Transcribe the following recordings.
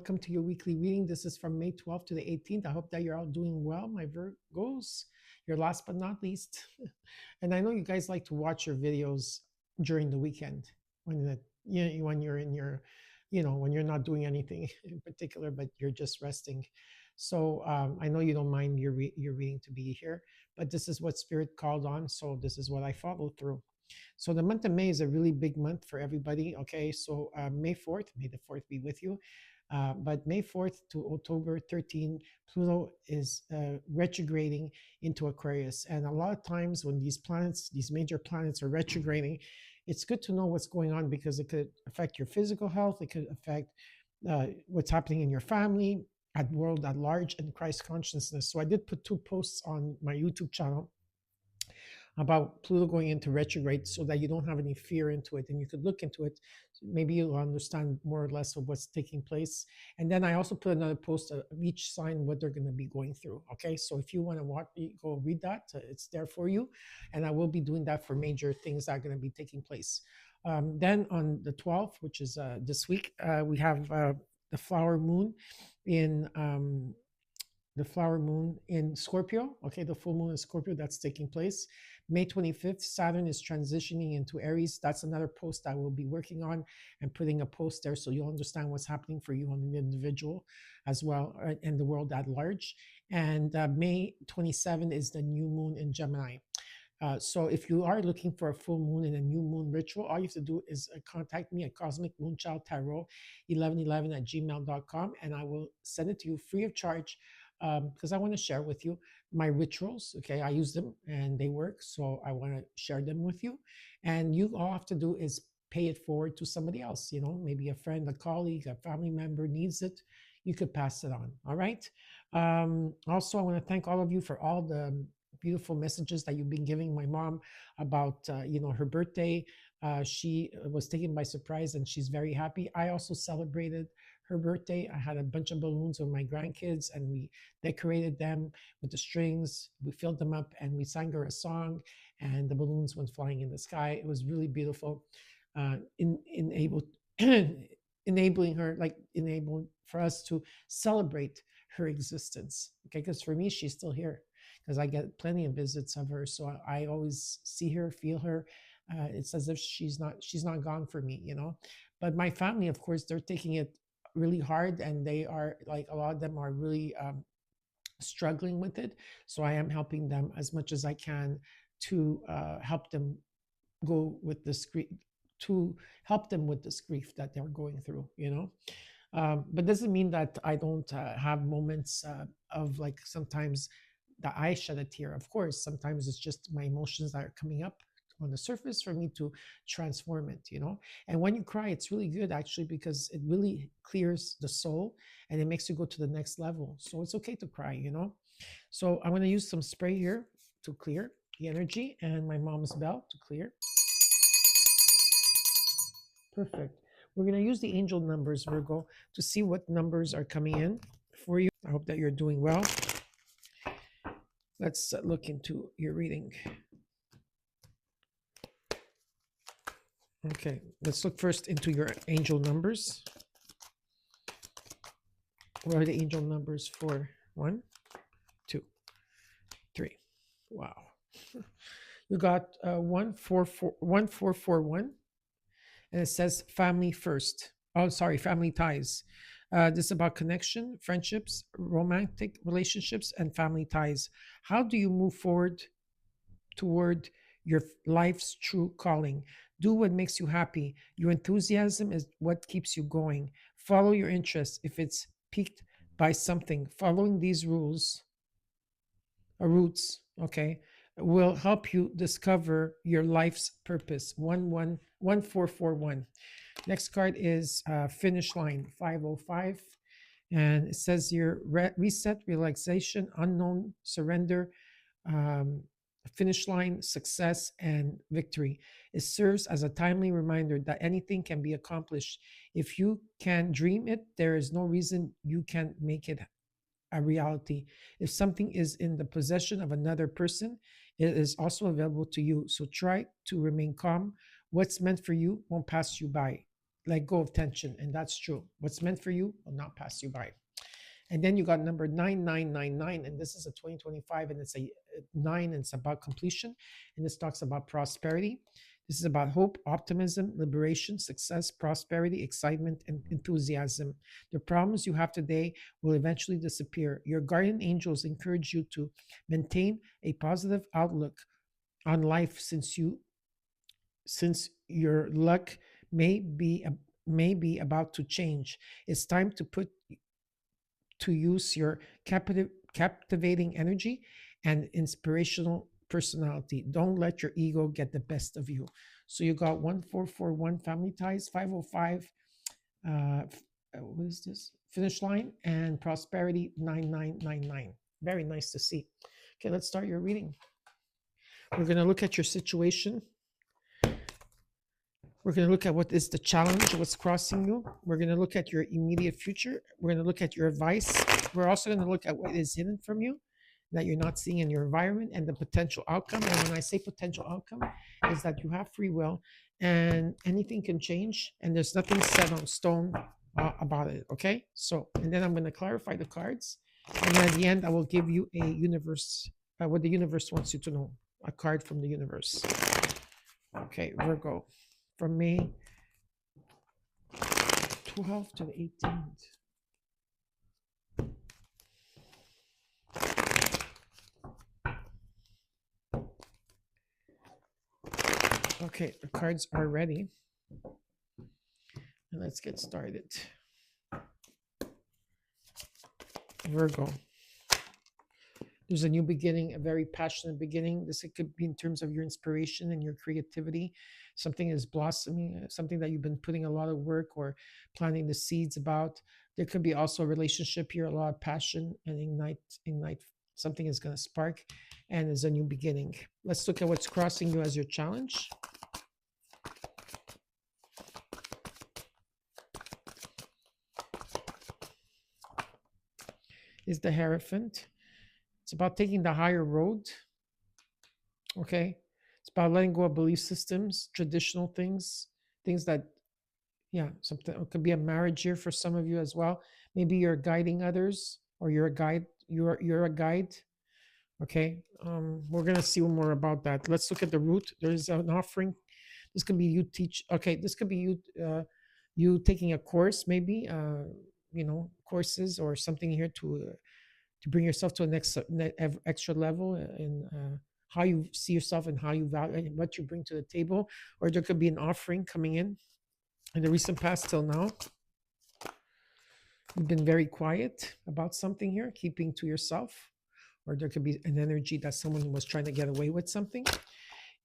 welcome to your weekly reading. This is from May 12th to the 18th. I hope that you're all doing well, my Virgos. You're last but not least. And I know you guys like to watch your videos during the weekend when you're in your, when you're not doing anything in particular, but you're just resting. So I know you don't mind your reading to be here, but this is what Spirit called on. So this is what I follow through. So the month of May is a really big month for everybody. Okay, so May 4th, may the 4th be with you. But May 4th to October 13th, Pluto is retrograding into Aquarius. And a lot of times when these major planets are retrograding, it's good to know what's going on because it could affect your physical health. It could affect what's happening in your family, at world at large, and Christ consciousness. So I did put 2 posts on my YouTube channel about Pluto going into retrograde so that you don't have any fear into it and you could look into it. Maybe you'll understand more or less of what's taking place. And then I also put another post of each sign, what they're going to be going through. Okay, so if you want to watch, go read that. It's there for you. And I will be doing that for major things that are going to be taking place. Then on the 12th, which is this week, we have the flower moon in Scorpio. Okay, the full moon in Scorpio, that's taking place. May 25th, Saturn is transitioning into Aries. That's another post I will be working on and putting a post there so you'll understand what's happening for you on an individual as well and the world at large. And May 27th is the new moon in Gemini. So if you are looking for a full moon and a new moon ritual, all you have to do is contact me at Cosmic Moonchild Tarot 1111 at gmail.com and I will send it to you free of charge because I want to share with you my rituals. Okay, I use them and they work, so I want to share them with you. And you all have to do is pay it forward to somebody else. Maybe a friend, a colleague, a family member needs it. You could pass it on. All right. Also, I want to thank all of you for all the beautiful messages that you've been giving my mom about her birthday. She was taken by surprise and she's very happy. I also celebrated her birthday. I had a bunch of balloons with my grandkids and we decorated them with the strings. We filled them up and we sang her a song and the balloons went flying in the sky. It was really beautiful. Enabling her, enabling for us to celebrate her existence. Okay, because for me, she's still here because I get plenty of visits of her. So I always see her, feel her. It's as if she's not gone for me, But my family, of course, they're taking it really hard and they are a lot of them are really struggling with it. So I am helping them as much as I can to help them go with this grief, to help them with this grief that they're going through, but doesn't mean that I don't have moments of sometimes that I shed a tear. Of course, sometimes it's just my emotions that are coming up on the surface for me to transform it, And when you cry, it's really good actually because it really clears the soul and it makes you go to the next level. So it's okay to cry, So I'm going to use some spray here to clear the energy and my mom's bell to clear. Perfect. We're going to use the angel numbers, Virgo, to see what numbers are coming in for you. I hope that you're doing well. Let's look into your reading. Okay, let's look first into your angel numbers. What are the angel numbers for? 1, 2, 3. Wow. You got 1441, and it says family first. Oh, sorry, family ties. This is about connection, friendships, romantic relationships, and family ties. How do you move forward toward your life's true calling? Do what makes you happy. Your enthusiasm is what keeps you going. Follow your interests. If it's piqued by something, following these rules or roots, okay, will help you discover your life's purpose. 1441. Next card is finish line 505. And it says here reset, relaxation, unknown, surrender, finish line, success, and victory. It serves as a timely reminder that anything can be accomplished. If you can dream it, there is no reason you can't make it a reality. If something is in the possession of another person, it is also available to you. So try to remain calm. What's meant for you won't pass you by. let go of tension, and that's true. What's meant for you will not pass you by. And then you got number 9999, and this is a 2025, and it's a nine, and it's about completion. And this talks about prosperity. This is about hope, optimism, liberation, success, prosperity, excitement, and enthusiasm. The problems you have today will eventually disappear. Your guardian angels encourage you to maintain a positive outlook on life, since your luck may be about to change. It's time to put to use your captivating energy and inspirational personality. Don't let your ego get the best of you. So you got 1441 family ties, 505 what is this? Finish line, and prosperity 9999. Very nice to see. Okay, let's start your reading. We're going to look at your situation. We're going to look at what is the challenge, what's crossing you. We're going to look at your immediate future. We're going to look at your advice. We're also going to look at what is hidden from you that you're not seeing in your environment, and the potential outcome. And when I say potential outcome, is that you have free will and anything can change, and there's nothing set on stone about it. Okay. So, and then I'm going to clarify the cards. And then at the end, I will give you a universe, what the universe wants you to know, a card from the universe. Okay, Virgo. From May 12th to the 18th. Okay, the cards are ready. And let's get started. Virgo. There's a new beginning, a very passionate beginning. This it could be in terms of your inspiration and your creativity. Something is blossoming, something that you've been putting a lot of work or planting the seeds about. There could be also a relationship here, a lot of passion and ignite. Something is going to spark, and is a new beginning. Let's look at what's crossing you as your challenge. Is the Hierophant. It's about taking the higher road. Okay. It's about letting go of belief systems, traditional things, things that, yeah, something. It could be a marriage here for some of you as well. Maybe you're guiding others, or you're a guide. You're a guide. Okay. We're gonna see more about that. Let's look at the root. There is an offering. This could be you teach. Okay. This could be you. You taking a course, maybe. Courses or something here to bring yourself to a next extra level in how you see yourself and how you value and what you bring to the table. Or there could be an offering coming in the recent past till now. You've been very quiet about something here, keeping to yourself. Or there could be an energy that someone was trying to get away with something.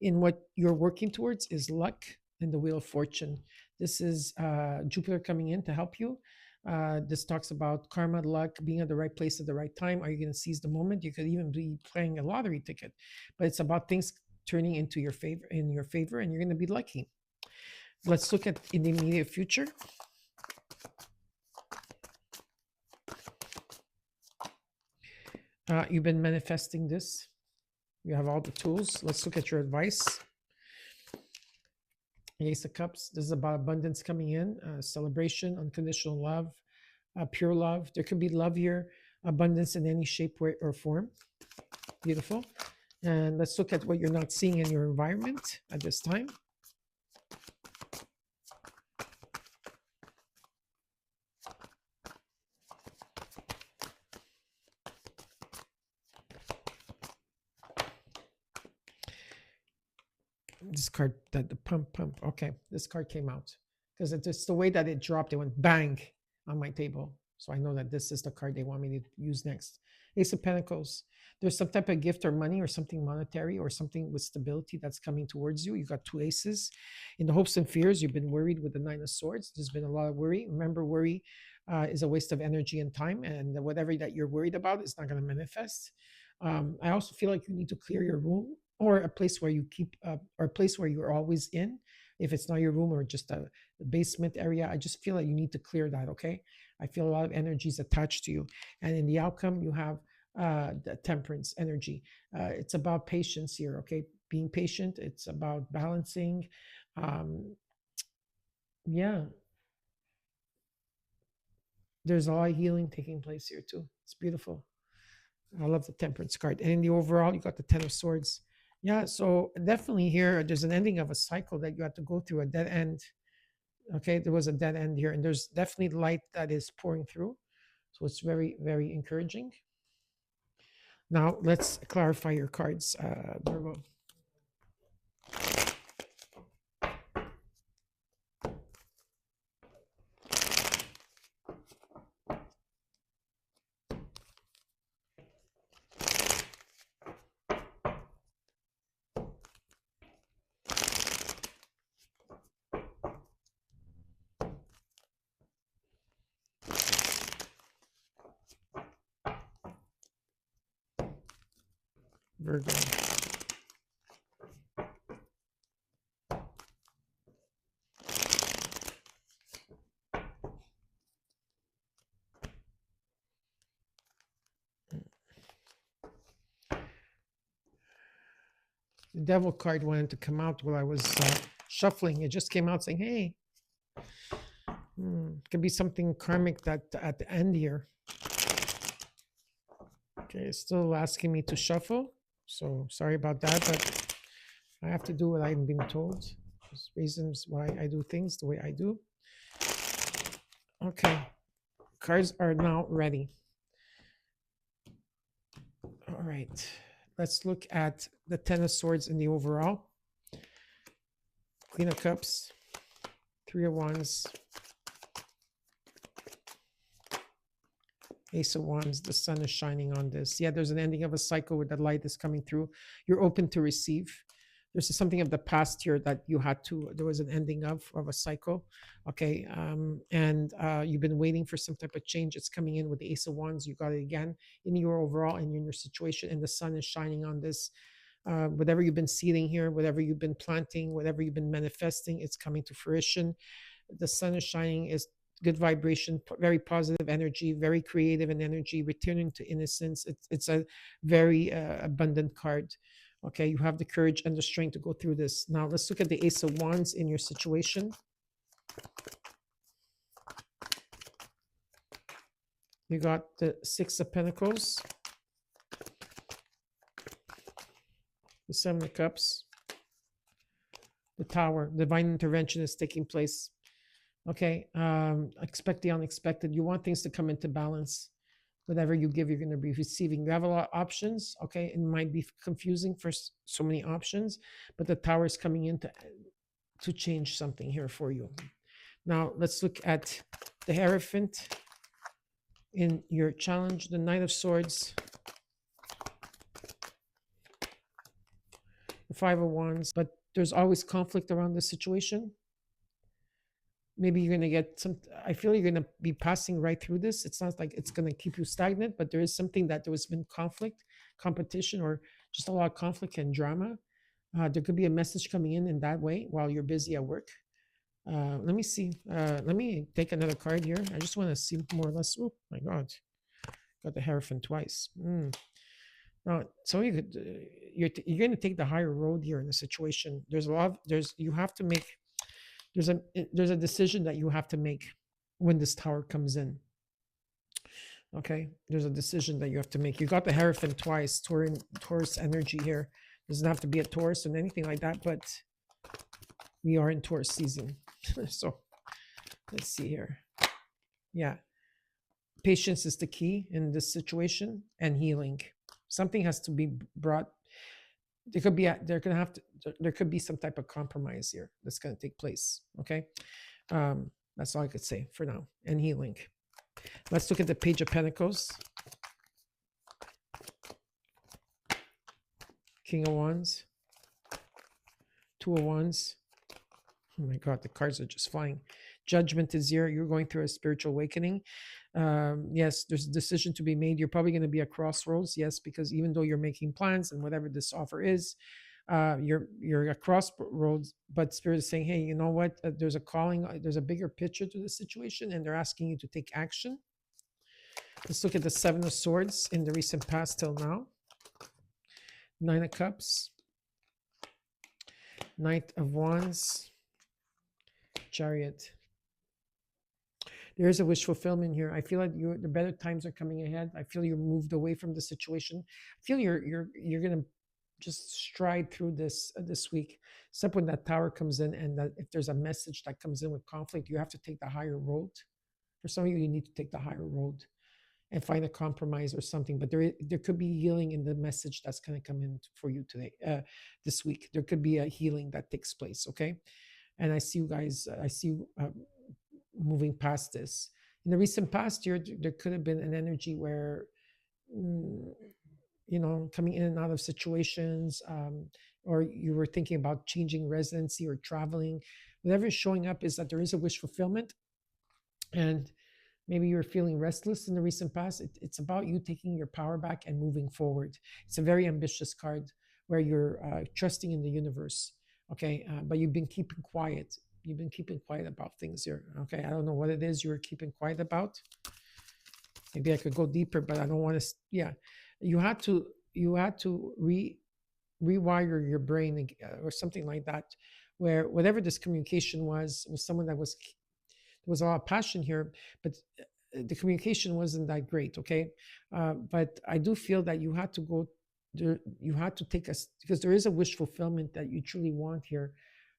In what you're working towards is luck and the Wheel of Fortune. This is Jupiter coming in to help you. This talks about karma, luck, being at the right place at the right time. Are you going to seize the moment? You could even be playing a lottery ticket, but it's about things turning into your favor, and you're going to be lucky. Let's look at in the immediate future. You've been manifesting this. You have all the tools. Let's look at your advice. Ace of Cups. This is about abundance coming in, celebration, unconditional love, pure love. There could be love here, abundance in any shape, way, or form. Beautiful. And let's look at what you're not seeing in your environment at this time. This card, that the pump. Okay, this card came out because it's just the way that it dropped. It went bang on my table, so I know that this is the card they want me to use next. Ace of Pentacles. There's some type of gift or money or something monetary or something with stability that's coming towards you. You got two aces. In the hopes and fears, you've been worried with the Nine of Swords. There's been a lot of worry. Remember, worry is a waste of energy and time, and whatever that you're worried about is not going to manifest. I also feel like you need to clear your room, or a place where you keep, or a place where you're always in. If it's not your room or just a basement area, I just feel like you need to clear that. Okay. I feel a lot of energies attached to you. And in the outcome, you have the Temperance energy. It's about patience here. Okay. Being patient. It's about balancing. Yeah. there's a lot of healing taking place here too. It's beautiful. I love the Temperance card. And in the overall, you got the Ten of Swords. Yeah, so definitely here, there's an ending of a cycle that you have to go through, a dead end. Okay, there was a dead end here, and there's definitely light that is pouring through. So it's very, very encouraging. Now let's clarify your cards, Virgo. Virgo. The Devil card wanted to come out while I was shuffling. It just came out saying, hey, could be something karmic that at the end here. Okay, it's still asking me to shuffle. So sorry about that, but I have to do what I'm being told. There's reasons why I do things the way I do. Okay, cards are now ready. All right, let's look at the Ten of Swords in the overall. Queen of Cups, Three of Wands, Ace of Wands. The sun is shining on this. Yeah, there's an ending of a cycle where the light is coming through. You're open to receive. There's something of the past here that you had to, there was an ending of a cycle. Okay. And you've been waiting for some type of change. It's coming in with the Ace of Wands. You got it again in your overall and in your situation. And the sun is shining on this. Whatever you've been seeding here, whatever you've been planting, whatever you've been manifesting, it's coming to fruition. The sun is shining, is good vibration, very positive energy, very creative in energy, returning to innocence. It's a very abundant card. Okay, you have the courage and the strength to go through this. Now let's look at the Ace of Wands in your situation. You got the Six of Pentacles, the Seven of Cups, the Tower. Divine intervention is taking place. Okay, expect the unexpected. You want things to come into balance. Whatever you give, you're going to be receiving. You have a lot of options. Okay, it might be confusing for so many options, but the Tower is coming in to change something here for you. Now let's look at the Hierophant in your challenge, the Knight of Swords, the Five of Wands. But there's always conflict around this situation. Maybe you're going to get some, I feel you're going to be passing right through this. It's not like it's going to keep you stagnant, but there is something that there has been conflict, competition, or just a lot of conflict and drama. There could be a message coming in that way while you're busy at work. Let me see. Let me take another card here. I just want to see more or less. Oh my God. Got the Hierophant twice. Now, so you could, you're going to take the higher road here in the situation. There's a lot of, you have to make, there's a decision that you have to make when this Tower comes in. Okay, there's a decision that you have to make. You got the Hierophant twice, Taurus energy here. Doesn't have to be a Taurus and anything like that, but we are in Taurus season. So let's see here. Yeah, patience is the key in this situation, and healing. Something has to be brought. There could be some type of compromise here that's going to take place. Okay, that's all I could say for now. And healing. Let's look at the Page of Pentacles, King of Wands, Two of Wands. Oh my God, the cards are just flying. Judgment is here. You're going through a spiritual awakening. Yes, there's a decision to be made. You're probably going to be at crossroads. Yes, because even though you're making plans and whatever this offer is, you're at crossroads. But Spirit is saying, hey, you know what? There's a calling. There's a bigger picture to the situation, and they're asking you to take action. Let's look at the Seven of Swords in the recent past till now. Nine of Cups, Knight of Wands, Chariot. There is a wish fulfillment here. I feel like the better times are coming ahead. I feel you're moved away from the situation. I feel you're gonna just stride through this week. Except when that tower comes in, and that if there's a message that comes in with conflict, you have to take the higher road. For some of you, you need to take the higher road and find a compromise or something. But there could be healing in the message that's going to come in for you today, this week. There could be a healing that takes place. Okay, and I see you guys. I see you moving past this. In the recent past year, there could have been an energy where, mm, coming in and out of situations, or you were thinking about changing residency or traveling. Whatever is showing up is that there is a wish fulfillment, and maybe you're feeling restless in the recent past. It's about you taking your power back and moving forward. It's a very ambitious card where you're trusting in the universe. Okay, but you've been keeping quiet. You've been keeping quiet about things here. Okay, I don't know what it is you're keeping quiet about. Maybe I could go deeper, but I don't want to. Yeah, you had to rewire your brain or something like that, where whatever this communication was someone that was, there was a lot of passion here, but the communication wasn't that great. Okay, but I do feel that you had to go there. You had to take us, because there is a wish fulfillment that you truly want here,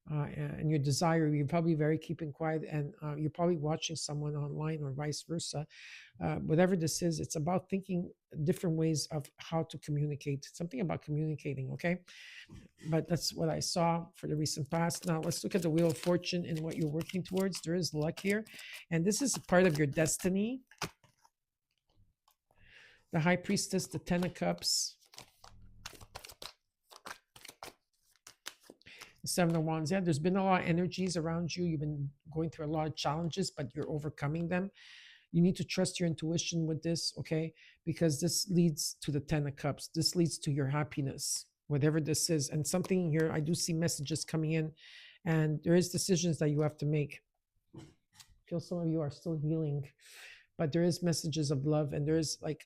and your desire. You're probably very keeping quiet, and you're probably watching someone online or vice versa. Whatever this is, it's about thinking different ways of how to communicate. Something about communicating. Okay, but that's what I saw for the recent past. Now let's look at the Wheel of Fortune and what you're working towards. There is luck here, and this is part of your destiny. The High Priestess, the Ten of Cups, the Seven of Wands. Yeah, there's been a lot of energies around you. You've been going through a lot of challenges, but you're overcoming them. You need to trust your intuition with this, okay? Because this leads to the Ten of Cups. This leads to your happiness, whatever this is. And something here, I do see messages coming in, and there is decisions that you have to make. I feel some of you are still healing, but there is messages of love, and there is like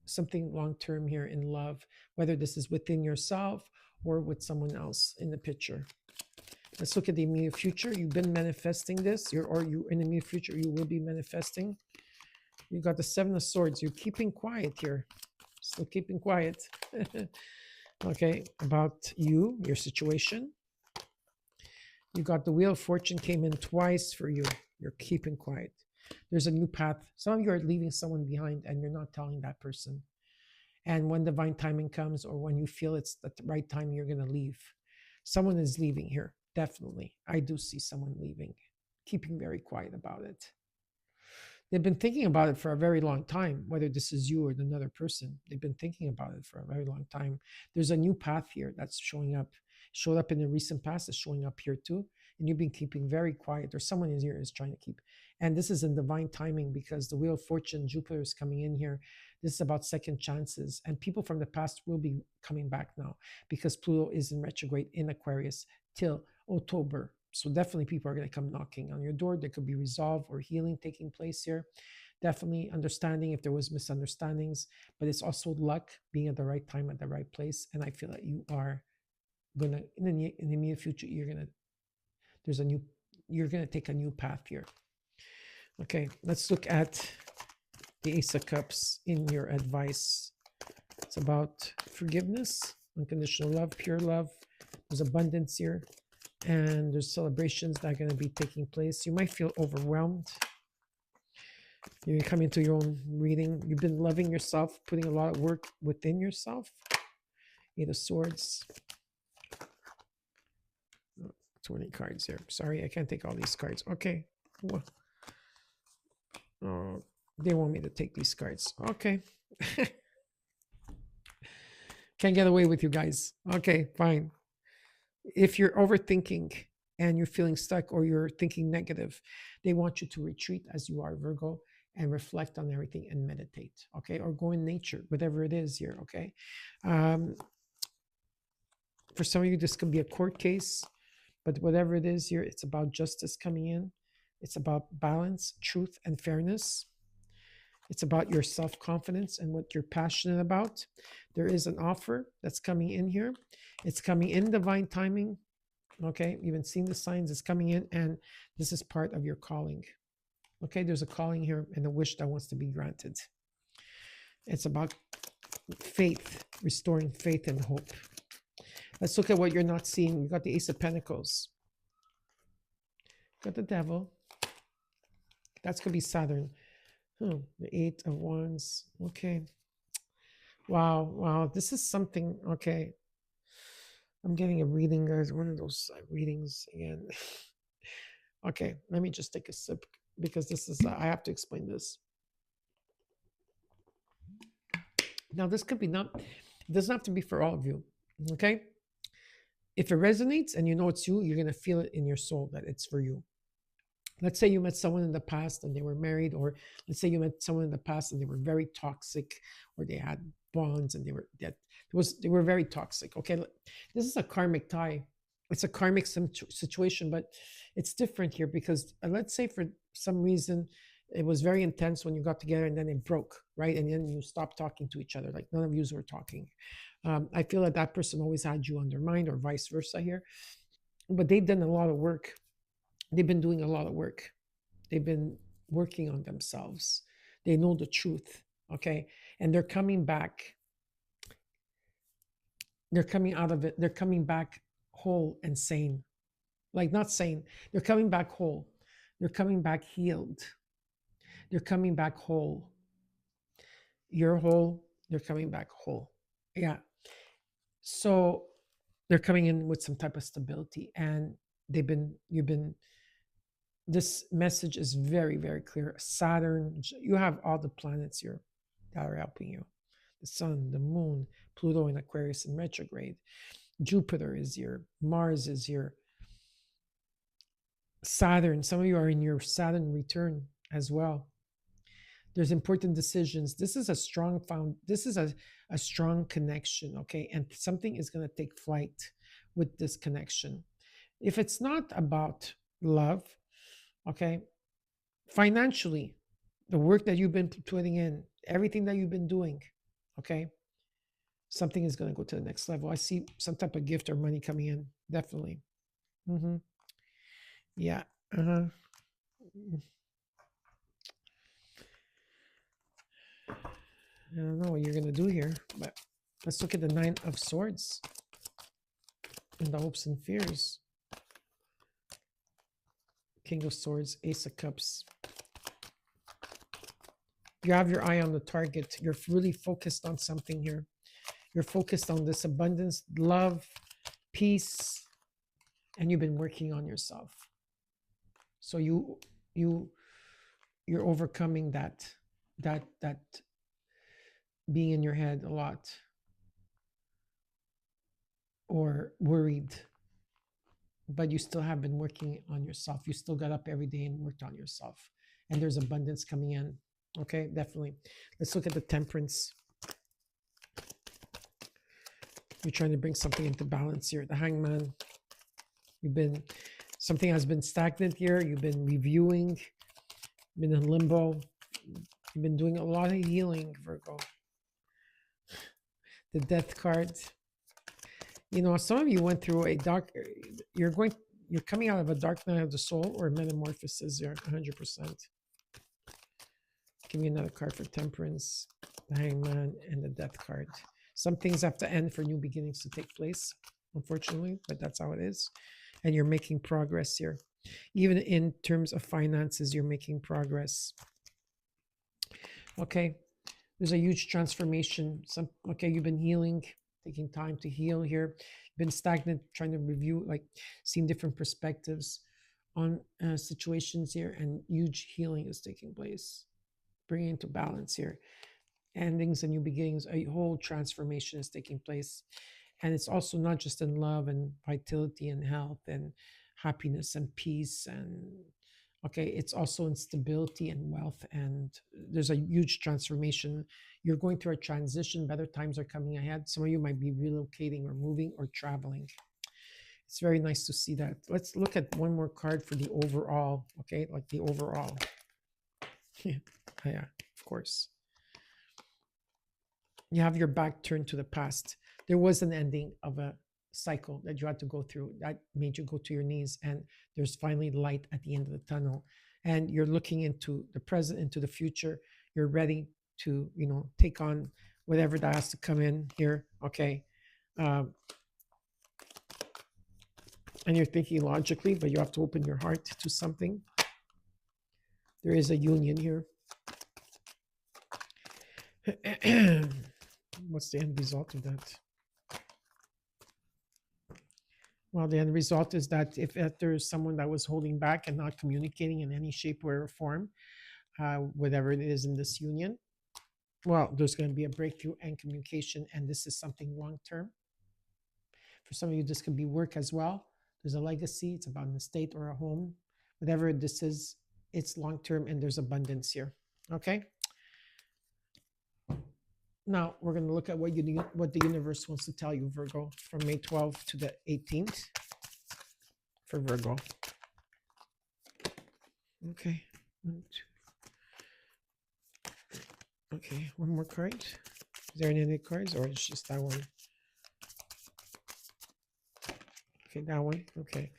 something long-term here in love, whether this is within yourself or with someone else in the picture. Let's look at the immediate future. You've been manifesting this, or you in the immediate future, you will be manifesting. You got the Seven of Swords. You're keeping quiet here. Still keeping quiet. Okay, about you, your situation. You got the Wheel of Fortune came in twice for you. You're keeping quiet. There's a new path. Some of you are leaving someone behind and you're not telling that person. And when divine timing comes, or when you feel it's the right time, you're going to leave. Someone is leaving here. Definitely. I do see someone leaving, keeping very quiet about it. They've been thinking about it for a very long time, whether this is you or another person. They've been thinking about it for a very long time. There's a new path here that's showing up. Showed up in the recent past, is showing up here too. And you've been keeping very quiet, or someone is here is trying to keep. And this is in divine timing, because the Wheel of Fortune, Jupiter is coming in here. This is about second chances. And people from the past will be coming back now, because Pluto is in retrograde in Aquarius till October. So definitely people are going to come knocking on your door. There could be resolve or healing taking place here. Definitely understanding if there was misunderstandings, but it's also luck, being at the right time at the right place. And I feel that you are gonna, in the near future, you're gonna take a new path here. Okay, let's look at the Ace of Cups in your advice. It's about forgiveness, unconditional love, pure love. There's abundance here, and there's celebrations that are going to be taking place. You might feel overwhelmed. You're coming to your own reading. You've been loving yourself, putting a lot of work within yourself. Eight of Swords. 20 cards here. Sorry, I can't take all these cards. Okay. Oh, they want me to take these cards. Okay. Can't get away with you guys. Okay, fine. If you're overthinking and you're feeling stuck, or you're thinking negative, they want you to retreat as you are, Virgo, and reflect on everything and meditate. Okay, or go in nature, whatever it is here. Okay. For some of you, this could be a court case, but whatever it is here, it's about justice coming in. It's about balance, truth, and fairness. It's about your self-confidence and what you're passionate about. There is an offer that's coming in here. It's coming in divine timing. Okay, you've been seeing the signs. It's coming in, and this is part of your calling. Okay, there's a calling here and a wish that wants to be granted. It's about faith, restoring faith and hope. Let's look at what you're not seeing. You got the Ace of Pentacles, got the Devil. That's going to be Saturn. The Eight of Wands. Okay. Wow. Wow. This is something. Okay. I'm getting a reading, guys. One of those readings again. Okay. Let me just take a sip because this is, I have to explain this. Now, this could be not, it doesn't have to be for all of you. Okay. If it resonates and you know it's you, you're going to feel it in your soul that it's for you. Let's say you met someone in the past and they were married, or let's say you met someone in the past and they were very toxic, or they had bonds and they were very toxic. Okay, this is a karmic tie. It's a karmic situation, but it's different here because let's say for some reason it was very intense when you got together and then it broke, right? And then you stopped talking to each other, like none of you were talking. I feel like that person always had you on their mind, or vice versa here. But they've done a lot of work. They've been doing a lot of work. They've been working on themselves. They know the truth, okay? And they're coming back. They're coming out of it. They're coming back whole and sane. Like, not sane. They're coming back whole. They're coming back healed. They're coming back whole. You're whole. They're coming back whole. Yeah. So they're coming in with some type of stability, and you've been, this message is very, very clear. Saturn, you have all the planets here that are helping you. The sun, the moon, Pluto in Aquarius in retrograde. Jupiter is here. Mars is here. Saturn, some of you are in your Saturn return as well. There's important decisions. This is a strong this is a strong connection, okay? And something is going to take flight with this connection. If it's not about love, okay, financially, the work that you've been putting in, everything that you've been doing, okay, something is going to go to the next level. I see some type of gift or money coming in, definitely. Yeah. I don't know what you're going to do here, but let's look at the Nine of Swords and the hopes and fears. King of Swords, Ace of Cups. You have your eye on the target. You're really focused on something here. You're focused on this abundance, love, peace, and you've been working on yourself. So you're overcoming that being in your head a lot, or worried, but you still have been working on yourself. You still got up every day and worked on yourself, and there's abundance coming in. Okay, definitely. Let's look at the Temperance. You're trying to bring something into balance here. The Hangman. Something has been stagnant here. You've been reviewing, been in limbo. You've been doing a lot of healing, Virgo. The Death card. You know, some of you went through a dark, you're coming out of a dark night of the soul or metamorphosis here, 100%. Give me another card for Temperance, the Hangman, and the Death card. Some things have to end for new beginnings to take place, unfortunately, but that's how it is. And you're making progress here. Even in terms of finances, you're making progress. Okay, there's a huge transformation. You've been healing, taking time to heal here. You've been stagnant, trying to review, like seeing different perspectives on situations here, and huge healing is taking place, bringing into balance here. Endings and new beginnings, a whole transformation is taking place. And it's also not just in love and vitality and health and happiness and peace, and it's also in stability and wealth. And there's a huge transformation. You're going through a transition. Better times are coming ahead. Some of you might be relocating or moving or traveling. It's very nice to see that. Let's look at one more card for the overall. Okay, like the overall. Yeah, of course. You have your back turned to the past. There was an ending of a cycle that you had to go through that made you go to your knees, and there's finally light at the end of the tunnel. and you're looking into the present, into the future. You're ready to, take on whatever that has to come in here. Okay. Um, and you're thinking logically, but you have to open your heart to something. There is a union here. What's the end result of that? Well, the end result is that if there's someone that was holding back and not communicating in any shape or form, whatever it is in this union, well, there's going to be a breakthrough and communication, and this is something long term. For some of you, this could be work as well. There's a legacy, it's about an estate or a home. Whatever this is, it's long term and there's abundance here. Okay. Now we're going to look at what the universe wants to tell you, Virgo, from May 12th to the 18th for Virgo. Okay. One, two. Okay, one more card. Is there any other cards, or it's just that one? Okay, that one. Okay,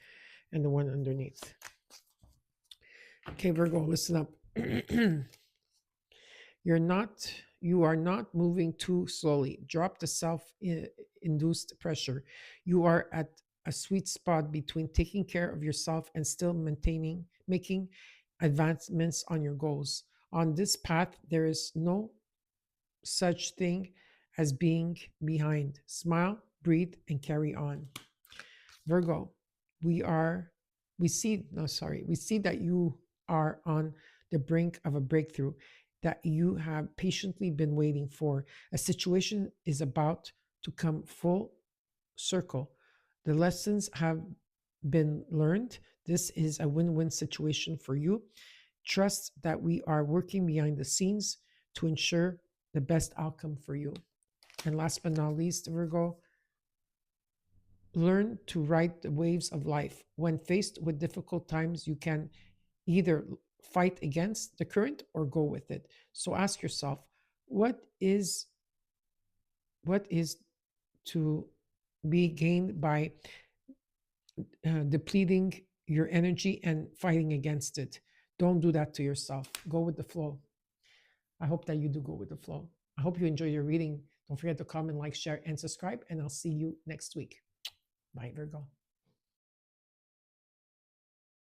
and the one underneath. Okay, Virgo, listen up. You are not moving too slowly. Drop the self-induced pressure. You are at a sweet spot between taking care of yourself and still making advancements on your goals. On this path, there is no such thing as being behind. Smile, breathe, and carry on. Virgo, we see that you are on the brink of a breakthrough that you have patiently been waiting for. A situation is about to come full circle. The lessons have been learned. This is a win-win situation for you. Trust that we are working behind the scenes to ensure the best outcome for you. And last but not least, Virgo, learn to ride the waves of life. When faced with difficult times, you can either fight against the current or go with it. So ask yourself, what is to be gained by depleting your energy and fighting against it? Don't do that to yourself. Go with the flow. I hope that you do go with the flow. I hope you enjoy your reading. Don't forget to comment, like, share, and subscribe, and I'll see you next week. Bye, Virgo.